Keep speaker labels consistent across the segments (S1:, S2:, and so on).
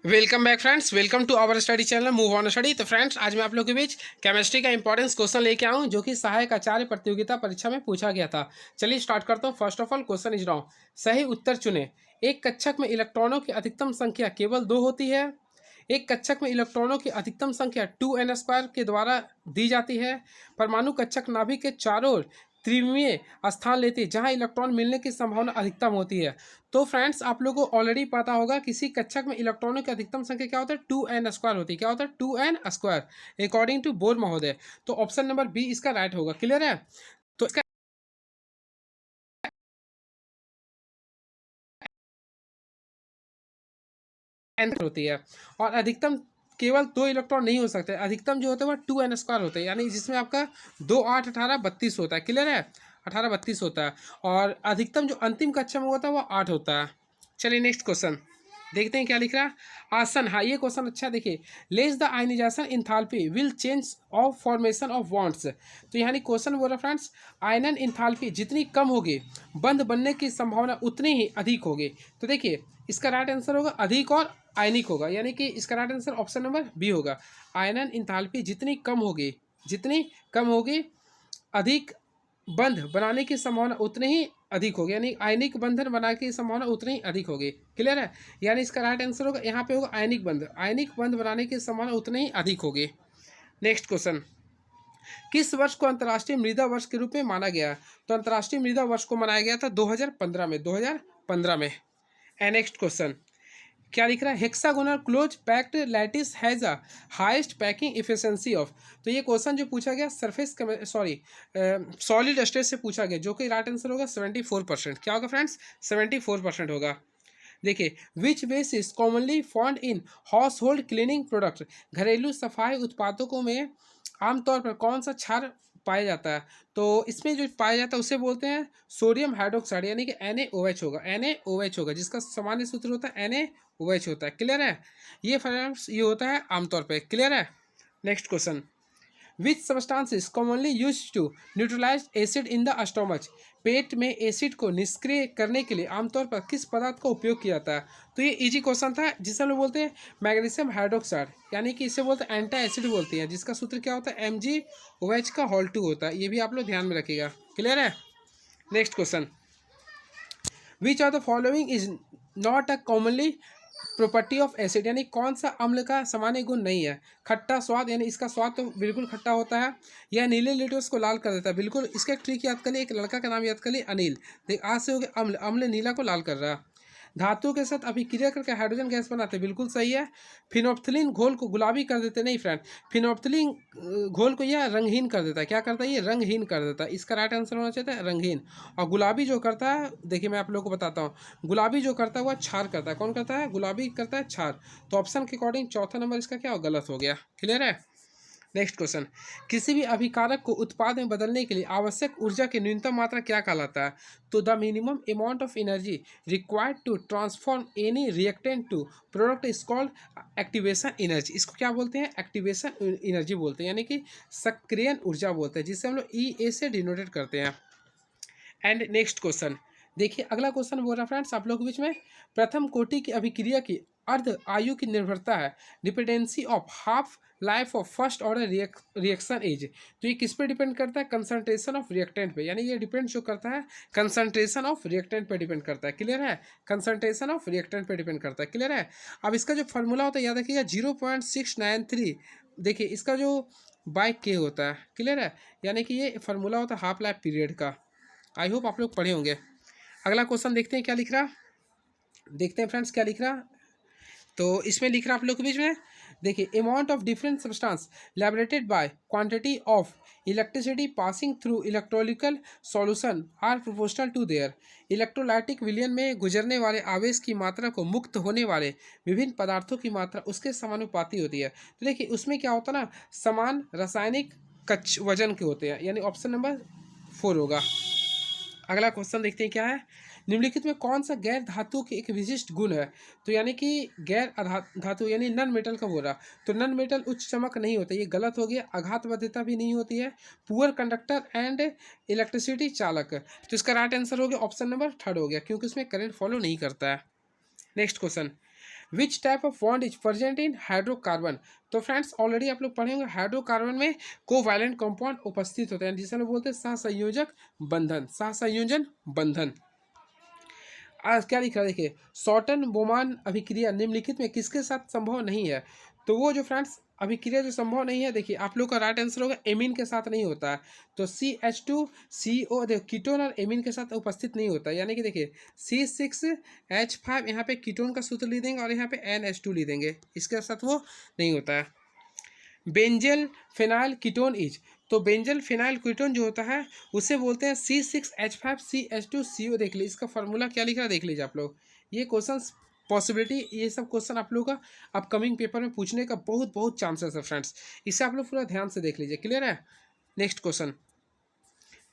S1: Welcome back friends, welcome to our study channel move on study. तो friends, आज मैं आप लोगों के बीच केमिस्ट्री का इंपॉर्टेंस क्वेश्चन लेके आऊँ जो कि सहायक आचार्य प्रतियोगिता परीक्षा में पूछा गया था। चलिए स्टार्ट करता हूँ। First of all question is now, सही उत्तर चुने। एक कक्षक में इलेक्ट्रॉनों की अधिकतम संख्या केवल 2 होती है। एक कक्षक में इलेक्ट्रॉनों की अधिकतम संख्या 2n² के द्वारा दी जाती है। परमाणु कक्षक नाभिक के चारों ओर त्रिविमीय स्थान लेते हैं जहां इलेक्ट्रॉन मिलने की संभावना अधिकतम होती है। तो फ्रेंड्स, आप लोगों को ऑलरेडी पता होगा किसी कक्षक में इलेक्ट्रॉनों की अधिकतम संख्या क्या होता है, 2n² होती है। क्या होता है, 2n² अकॉर्डिंग टू बोर महोदय। तो ऑप्शन नंबर बी इसका राइट होगा। क्लियर है? तो इसका आंसर होती है। और अधिकतम केवल 2 इलेक्ट्रॉन नहीं हो सकते, अधिकतम जो होता है वह 2n² होते हैं, यानी जिसमें आपका 2 8 18 32 होता है। क्लियर है? 18 32 होता है। और अधिकतम जो अंतिम कक्षा में होता है वह 8 होता है। चलिए नेक्स्ट क्वेश्चन देखते हैं क्या लिख रहा है। आसन, हाँ ये क्वेश्चन अच्छा है, देखिए। Less the ionisation enthalpy will change of formation of bonds. तो यानी क्वेश्चन बोल रहा फ्रेंड्स, आयनन इंथैल्पी जितनी कम होगी बंध बनने की संभावना उतनी ही अधिक होगी। तो देखिए इसका राइट आंसर होगा अधिक और आयनिक होगा, यानी कि इसका right answer option number B होगा। आयनन इंथैल्पी जितनी कम होगी अधिक बंध बनाने की संभावना उतनी ही अधिक होगी, यानी आयनिक बंधन बनाने की संभावना उतनी ही अधिक होगी। क्लियर है? यानी इसका राइट आंसर होगा, यहाँ पे होगा आयनिक बंध बनाने की संभावना उतनी ही अधिक होगी। नेक्स्ट क्वेश्चन, किस वर्ष को अंतर्राष्ट्रीय मृदा वर्ष के रूप में माना गया? तो अंतर्राष्ट्रीय मृदा वर्ष को मनाया गया था 2015 में, 2015 में। एंड नेक्स्ट क्वेश्चन क्या लिख रहा है, hexagonal close packed lattice has a highest packing efficiency of. तो ये क्वेश्चन जो पूछा गया सरफेस सॉलिड स्टेट से पूछा गया, जो कि राइट आंसर होगा 74%। क्या होगा फ्रेंड्स? 74% होगा। देखिए, which base is commonly found in household cleaning product. घरेलू सफाई उत्पादकों में आमतौर पर कौन सा क्षार पाया जाता है? तो इसमें जो पाया जाता है उसे बोलते हैं सोडियम हाइड्रोक्साइड, यानी कि NaOH होगा। NaOH होगा, जिसका सामान्य सूत्र होता है NaOH होता है। क्लियर है? ये फ्रेंड्स ये होता है आमतौर पर। क्लियर है? Next question, which substances commonly use to neutralise acid in the stomach. पेट में एसिड को निष्क्रिय करने के लिए आमतौर पर किस पदार्थ का उपयोग किया जाता है? तो ये इजी क्वेश्चन था, जिसे हम लोग बोलते हैं मैग्नीशियम हाइड्रोक्साइड, यानी कि इसे बोलते हैं एंटी एसिड बोलते हैं, जिसका सूत्र क्या होता है MgOH का होल 2 होता है। ये भी आप लोग ध्यान में रखिएगा। क्लियर है? Next question, which of the following is not a commonly property of acid, यानी कौन सा अम्ल का सामान्य गुण नहीं है? खट्टा स्वाद, यानी इसका स्वाद तो बिल्कुल खट्टा होता है। या नीले लिटोस को लाल कर देता है, बिल्कुल। इसका एक ट्रिक याद कर लिए, एक लड़का का नाम याद कर लिए, अनिल। देख आज से हो गया अम्ल, अम्ल नीला को लाल कर रहा है। धातुओं के साथ अभिक्रिया करके हाइड्रोजन गैस बनाते हैं, बिल्कुल सही है। फिनोप्थलीन घोल को गुलाबी कर देते नहीं फ्रेंड, फिनोप्थलीन घोल को यह रंगहीन कर देता है। क्या करता है? ये रंगहीन कर देता है। इसका राइट आंसर होना चाहिए था रंगहीन। और गुलाबी जो करता है, देखिए मैं आप लोगों को बताता हूँ, गुलाबी जो करता है वह क्षार करता है। कौन करता है? गुलाबी करता है क्षार। तो ऑप्शन के अकॉर्डिंग चौथा नंबर इसका क्या हो, गलत हो गया। क्लियर है? नेक्स्ट क्वेश्चन, किसी भी अभिकारक को उत्पाद में बदलने के लिए आवश्यक ऊर्जा की न्यूनतम मात्रा क्या कहलाता है? तो the minimum amount of energy required to transform any reactant to product is called activation energy. इसको क्या बोलते हैं? एक्टिवेशन एनर्जी बोलते हैं, यानी कि सक्रियण ऊर्जा बोलते हैं, जिसे हम लोग EA से डिनोटेड करते हैं। एंड नेक्स्ट क्वेश्चन, देखिए अगला क्वेश्चन बोल रहा है फ्रेंड्स आप लोगों के बीच में, प्रथम कोटि की अभिक्रिया की अर्ध आयु की निर्भरता है, dependency of half life of first order reaction age. तो ये किस पे डिपेंड करता है? कंसंट्रेशन ऑफ रिएक्टेंट पे, यानी ये डिपेंड जो करता है कंसंट्रेशन ऑफ रिएक्टेंट पे डिपेंड करता है। क्लियर है? कंसंट्रेशन ऑफ रिएक्टेंट पे डिपेंड करता है। क्लियर है? अब इसका जो फॉर्मूला होता है याद रखिएगा, 0.693। देखिए इसका जो बाई के होता है। क्लियर है? यानी कि ये फार्मूला होता है हाफ लाइफ पीरियड का। आई होप आप लोग पढ़े होंगे। अगला क्वेश्चन देखते हैं क्या लिख रहा, देखते हैं फ्रेंड्स क्या लिख रहा। तो इसमें लिख रहा आप लोग के बीच में, देखिए amount of different substance liberated by quantity of electricity passing through electrolytic solution are proportional to their. Electrolytic विलयन में गुजरने वाले आवेश की मात्रा को मुक्त होने वाले विभिन्न पदार्थों की मात्रा उसके समानुपाती होती है। तो देखिए उसमें क्या होता है ना, समान रासायनिक वजन के होते हैं, यानी ऑप्शन नंबर 4 होगा। अगला क्वेश्चन देखते हैं क्या है, निम्नलिखित में कौन सा गैर धातु की एक विशिष्ट गुण है? तो यानी कि गैर धातु यानी नन मेटल का बोल रहा, तो नन मेटल उच्च चमक नहीं होता, ये गलत हो गया। आघातबद्धता भी नहीं होती है। पुअर कंडक्टर एंड इलेक्ट्रिसिटी चालक। तो इसका राइट आंसर हो गया ऑप्शन नंबर 3 हो गया, क्योंकि इसमें करंट फॉलो नहीं करता है। Next question, which type of bond is present in hydrocarbon. तो फ्रेंड्स ऑलरेडी आप लोग पढ़े होंगे हाइड्रोकार्बन में कोवैलेंट कंपाउंड उपस्थित होते हैं जिसे हम लोग बोलते हैं सहसंयोजक बंधन, सहसंयोजन बंधन। आज क्या लिखा है देखिए, शॉर्टन बोमान अभिक्रिया निम्नलिखित में किसके साथ संभव नहीं है। तो वो जो फ्रेंड्स अभिक्रिया जो संभव नहीं है, देखिए आप लोग का राइट आंसर होगा एमीन के साथ नहीं होता है। तो CH2CO देखो कीटोन और एमीन के साथ उपस्थित नहीं होता है, यानी कि देखिए C6H5 यहाँ पे कीटोन का सूत्र ले देंगे और यहाँ पे NH2 ले देंगे, इसके साथ वो नहीं होता है। बेंजल फिनाइल कीटोन इज, तो बेंजल फिनाइल कीटोन जो होता है उसे बोलते हैं C6H5CH2CO। देख लीजिए इसका फार्मूला क्या लिख रहा है, देख लीजिए आप लोग। ये क्वेश्चन पॉसिबिलिटी, ये सब क्वेश्चन आप लोग का अपकमिंग पेपर में पूछने का बहुत बहुत चांसेस है फ्रेंड्स, इसे आप लोग पूरा ध्यान से देख लीजिए। क्लियर है। नेक्स्ट क्वेश्चन,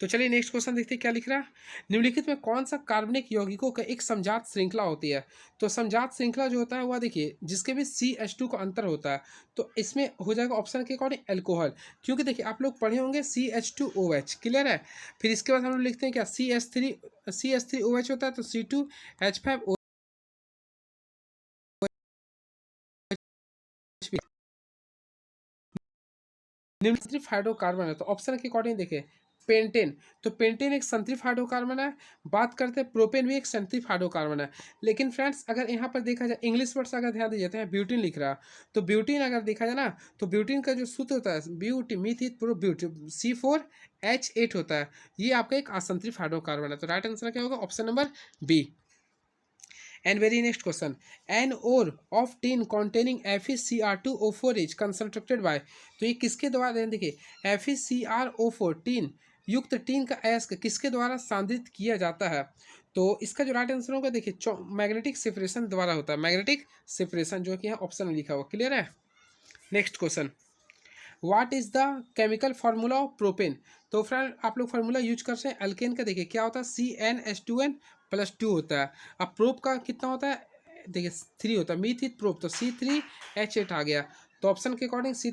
S1: तो चलिए नेक्स्ट क्वेश्चन देखते हैं क्या लिख रहा है। निम्नलिखित में कौन सा कार्बनिक यौगिकों का एक समजात श्रृंखला होती है। तो समजात श्रृंखला जो होता है वह देखिए जिसके भी CH2 का अंतर होता है, तो इसमें हो जाएगा ऑप्शन के अकॉर्डिंग एल्कोहल, क्योंकि देखिए आप लोग पढ़े होंगे CH2OH। क्लियर है। फिर इसके बाद हम लोग लिखते हैं क्या CH3OH होता है, तो C2H5OH निम्न हाइड्रोकार्बन है, तो ऑप्शन के अकॉर्डिंग देखिए पेंटेन, तो पेंटेन एक संतृप्त हाइड्रोकार्बन है। बात करते हैं प्रोपेन भी एक संतृप्त हाइड्रोकार्बन है। लेकिन फ्रेंड्स अगर यहाँ पर देखा जाए इंग्लिश वर्ड्स अगर ध्यान दिया जाता है, ब्यूटीन लिख रहा है, तो ब्यूटीन अगर देखा जाए ना, तो ब्यूटीन का जो सूत्र होता है ब्यूटी मिथित प्रो ब्यूटी C4H8 होता है, ये आपका एक असंतृप्त हाइड्रोकार्बन है। तो राइट आंसर क्या होगा, option number B. And very next question, an ore of tin containing FeCr2O4 is constructed by, तो ये किसके द्वारा देखिए FeCrO4 टीन युक्त टीन का अयस्क किसके द्वारा सांद्रित किया जाता है। तो इसका जो राइट आंसर होगा देखिए मैग्नेटिक सेपरेशन द्वारा होता है, मैग्नेटिक सेपरेशन जो कि यहाँ ऑप्शन में लिखा हुआ। क्लियर है। Next question, what is the chemical formula of propane. तो फ्रेंड आप लोग फार्मूला यूज करते हैं अल्केन का, देखिए क्या होता है CnH2n+2 होता है। अब प्रोप का कितना होता है, देखिए 3 होता है, मीथित प्रोप, तो C3H8 आ गया। तो ऑप्शन के अकॉर्डिंग C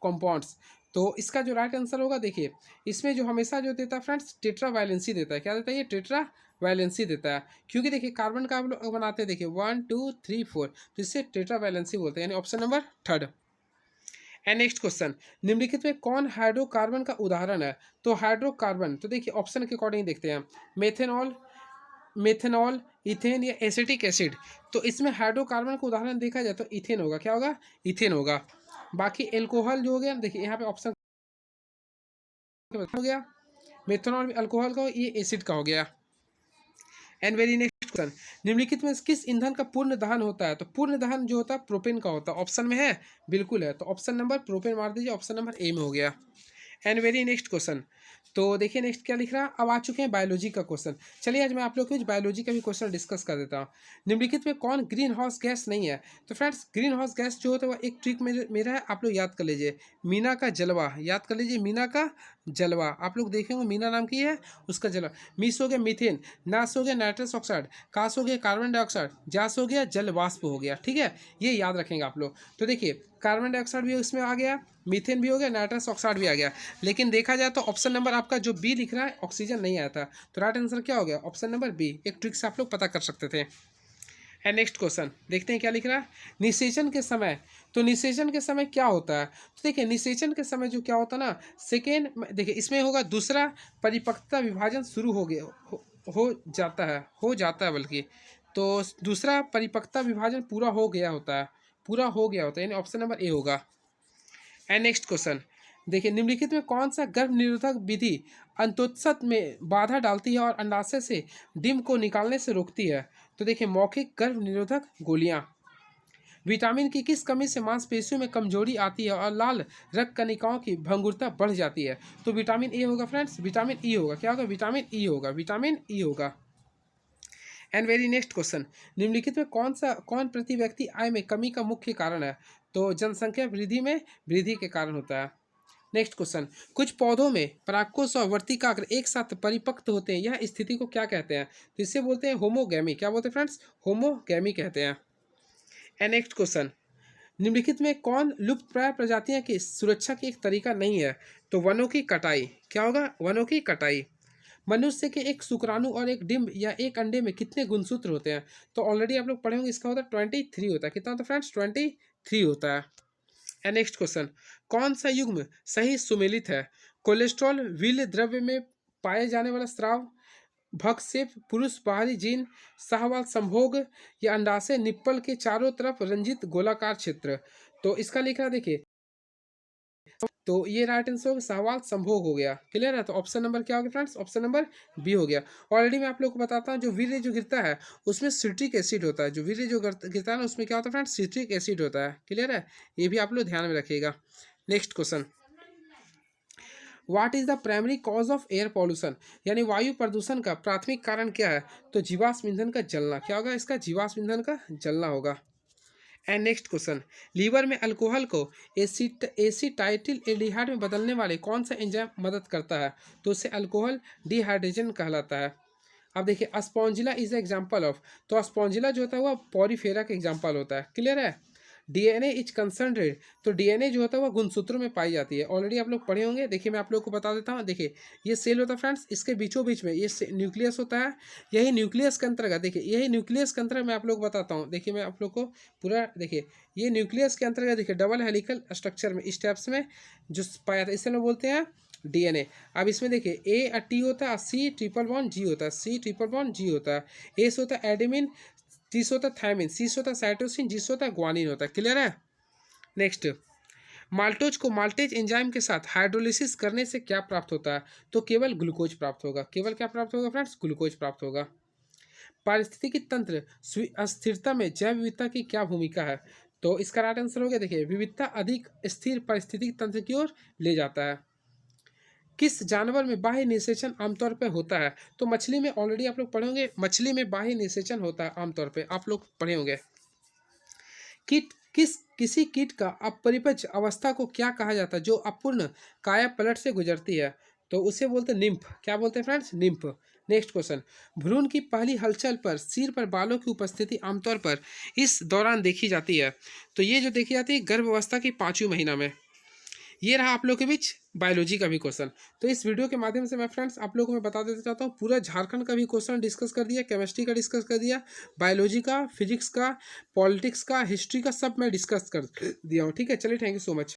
S1: कंपाउंड्स। तो इसका जो राइट आंसर होगा देखिए इसमें जो हमेशा जो देता है फ्रेंड्स टेट्रा वायलेंसी देता है। क्या देता है, ये टेट्रा वायलेंसी देता है, क्योंकि देखिए कार्बन का आप लोग बनाते हैं देखिए 1 2 3 4, तो इससे टेट्रा वायलेंसी बोलते हैं, यानी option number third. And next question, निम्नलिखित में कौन हाइड्रोकार्बन का उदाहरण है। तो हाइड्रोकार्बन, तो देखिए ऑप्शन के अकॉर्डिंग देखते हैं मेथेनॉल, मेथेनॉल, इथेन या एसिटिक एसिड। तो इसमें हाइड्रोकार्बन का उदाहरण देखा जाए तो इथेन होगा। क्या होगा, इथेन होगा। बाकी एल्कोहल जो हो गया देखिए यहाँ पे ऑप्शन हो गया, मेथनॉल भी अल्कोहल का, ये एसिड का हो गया। एंड वेरी नेक्स्ट क्वेश्चन, निम्नलिखित में किस ईंधन का पूर्ण दहन होता है। तो पूर्ण दहन जो होता है प्रोपेन का होता है, ऑप्शन में है, बिल्कुल है। तो ऑप्शन नंबर प्रोपेन मार दीजिए, ऑप्शन नंबर ए में हो गया। एंड वेरी नेक्स्ट क्वेश्चन, तो देखिए नेक्स्ट क्या लिख रहा है। अब आ चुके हैं बायोलॉजी का क्वेश्चन। चलिए आज मैं आप लोग को बायोलॉजी का भी क्वेश्चन डिस्कस कर देता हूँ। निम्नलिखित में कौन ग्रीन हाउस गैस नहीं है। तो फ्रेंड्स ग्रीन हाउस गैस जो होता है वह एक ट्रिक मेरा है, आप लोग याद कर लीजिए, मीना का जलवा, याद कर लीजिए मीना का जलवा। आप लोग देखेंगे मीना नाम की है, उसका जलवा। मीस हो गया मीथेन, नास हो गया नाइट्रस ऑक्साइड, कास हो गया कार्बन डाइऑक्साइड, जास हो गया जल वाष्प हो गया। ठीक है, ये याद रखेंगे आप लोग। तो देखिए कार्बन डाइऑक्साइड भी इसमें आ गया, मीथेन भी हो गया, नाइट्रस ऑक्साइड भी आ गया। लेकिन देखा जाए तो ऑप्शन नंबर आपका जो बी लिख रहा है ऑक्सीजन नहीं आया था। तो राइट आंसर क्या हो गया, ऑप्शन नंबर बी। एक ट्रिक से आप लोग पता कर सकते थे। एंड नेक्स्ट क्वेश्चन देखते हैं क्या लिख रहा है। निषेचन के समय, तो निषेचन के समय क्या होता है। तो देखिए निषेचन के समय जो क्या होता है ना, सेकेंड देखिए इसमें होगा दूसरा परिपक्वता विभाजन शुरू हो गया हो जाता है बल्कि। तो दूसरा परिपक्वता विभाजन पूरा हो गया होता है, पूरा हो गया होता है, यानी ऑप्शन नंबर ए होगा। एंड नेक्स्ट क्वेश्चन देखिए, निम्नलिखित में कौन सा गर्भ निरोधक विधि अंतोत्सत में बाधा डालती है और अंडाशय से डिम को निकालने से रोकती है। तो देखिए मौखिक गर्भ निरोधक गोलियां। विटामिन की किस कमी से मांसपेशियों में कमजोरी आती है और लाल रक्त कणिकाओं की भंगुरता बढ़ जाती है। तो विटामिन ए होगा फ्रेंड्स, विटामिन ई होगा। क्या होगा, विटामिन ई होगा, विटामिन ई होगा। एंड वेरी नेक्स्ट क्वेश्चन, निम्नलिखित में कौन प्रति व्यक्ति आय में कमी का मुख्य कारण है। तो जनसंख्या वृद्धि में वृद्धि के कारण होता है। नेक्स्ट क्वेश्चन, कुछ पौधों में परागकोश और वर्तिकाग्र एक साथ परिपक्व होते हैं, यह स्थिति को क्या कहते हैं। तो इसे बोलते हैं होमोगैमी। क्या बोलते हैं फ्रेंड्स, होमोगैमी कहते हैं। एंड नेक्स्ट क्वेश्चन, निम्नलिखित में कौन लुप्तप्राय प्रजातियां की सुरक्षा की एक तरीका नहीं है? तो वनों की कटाई। क्या होगा? वनों की कटाई। मनुष्य के एक शुक्राणु और एक डिंब या एक अंडे में कितने गुणसूत्र होते हैं? तो ऑलरेडी आप लोग पढ़े होंगे, इसका होता है 23 होता है। कितना होता है फ्रेंड्स? 23 होता है। एंड नेक्स्ट क्वेश्चन, कौन सा युग्म सही सुमेलित है? कोलेस्ट्रॉल, वीर्य द्रव्य में पाए जाने वाला स्राव, भक्षेप, पुरुष बाहरी जीन, शाहवाल संभोग या अंडाशय निप्पल के चारों तरफ रंजित गोलाकार क्षेत्र। तो इसका लिखा देखिए, तो ये राइट आंसर होगा शाहवाल संभोग हो गया। क्लियर है? तो ऑप्शन नंबर क्या हो गया फ्रेंड्स? ऑप्शन नंबर बी हो गया। ऑलरेडी मैं आप लोग को बताता हूँ, जो वीर्य जो गिरता है उसमें सिट्रिक एसिड होता है। जो वीर्य जो गिरता है ना उसमें क्या होता है फ्रेंड्स? सिट्रिक एसिड होता है। क्लियर है? ये भी आप लोग ध्यान में रखिएगा। Next question, what is the primary cause of air pollution? यानी वायु प्रदूषण का प्राथमिक कारण क्या है? तो जीवाश्म ईंधन का जलना। क्या होगा इसका? जीवाश्म ईंधन का जलना होगा। एंड नेक्स्ट क्वेश्चन, लीवर में अल्कोहल को एसिटाइटिल एल्डिहाइड में बदलने वाले कौन सा एंजाइम मदद करता है? तो उससे अल्कोहल डिहाइड्रेशन कहलाता है। अब देखिए, अस्पॉन्जिला इज एग्जाम्पल ऑफ, तो अस्पॉन्जिला जो होता है वह पॉरीफेरा का एग्जाम्पल होता है। क्लियर है? डीएनए इज कंसनट्रेट, तो डीएनए जो होता है वह गुणसूत्रों में पाई जाती है। ऑलरेडी आप लोग पढ़े होंगे। देखिए मैं आप लोग को बता देता हूँ। देखिए ये सेल होता है फ्रेंड्स, इसके बीचों बीच में ये न्यूक्लियस होता है। यही न्यूक्लियस के अंतर्गत, देखिए यही न्यूक्लियस के अंतर्गत मैं आप लोग को बताता हूँ। देखिए मैं आप लोग को पूरा, देखिए ये न्यूक्लियस के अंतर्गत, देखिए डबल हेलिकल स्ट्रक्चर में स्टेप्स में जो पाया जाता है, इसे लोग बोलते हैं डीएनए। अब इसमें देखिए ए और टी होता है, सी ट्रिपल बॉन्ड जी होता है, सी ट्रिपल बॉन्ड जी होता है, एस होता है एडेमिन, तीस होता है थायमिन, सीस होता है साइटोसिन, जिस होता है ग्वानिन होता है। क्लियर है? नेक्स्ट, माल्टोज को माल्टेज एंजाइम के साथ हाइड्रोलिसिस करने से क्या प्राप्त होता है? तो केवल ग्लूकोज प्राप्त होगा। केवल क्या प्राप्त होगा फ्रेंड्स? ग्लूकोज प्राप्त होगा। पारिस्थितिकी तंत्र अस्थिरता में जैव विविधता की क्या भूमिका है? तो इसका राइट आंसर हो गया, देखिए विविधता अधिक स्थिर पारिस्थितिकी तंत्र की ओर ले जाता है। किस जानवर में बाह्य निषेचन आमतौर पर होता है? तो मछली में ऑलरेडी आप लोग पढ़े होंगे, मछली में बाह्य निषेचन होता है आमतौर पर, आप लोग पढ़े होंगे। कीट किसी कीट का अपरिपक्व अवस्था को क्या कहा जाता है जो अपूर्ण काया पलट से गुजरती है? तो उसे बोलते हैं निम्फ। क्या बोलते हैं फ्रेंड्स? निम्फ। नेक्स्ट क्वेश्चन, भ्रूण की पहली हलचल पर सिर पर बालों की उपस्थिति आमतौर पर इस दौरान देखी जाती है? तो ये जो देखी जाती है गर्भावस्था की 5वें महीना में। ये रहा आप लोग के बीच बायोलॉजी का भी क्वेश्चन। तो इस वीडियो के माध्यम से मैं फ्रेंड्स आप लोगों को मैं बता देना चाहता हूँ, पूरा झारखंड का भी क्वेश्चन डिस्कस कर दिया, केमिस्ट्री का डिस्कस कर दिया, बायोलॉजी का, फिजिक्स का, पॉलिटिक्स का, हिस्ट्री का, सब मैं डिस्कस कर दिया हूँ। ठीक है, चलिए, थैंक यू सो मच।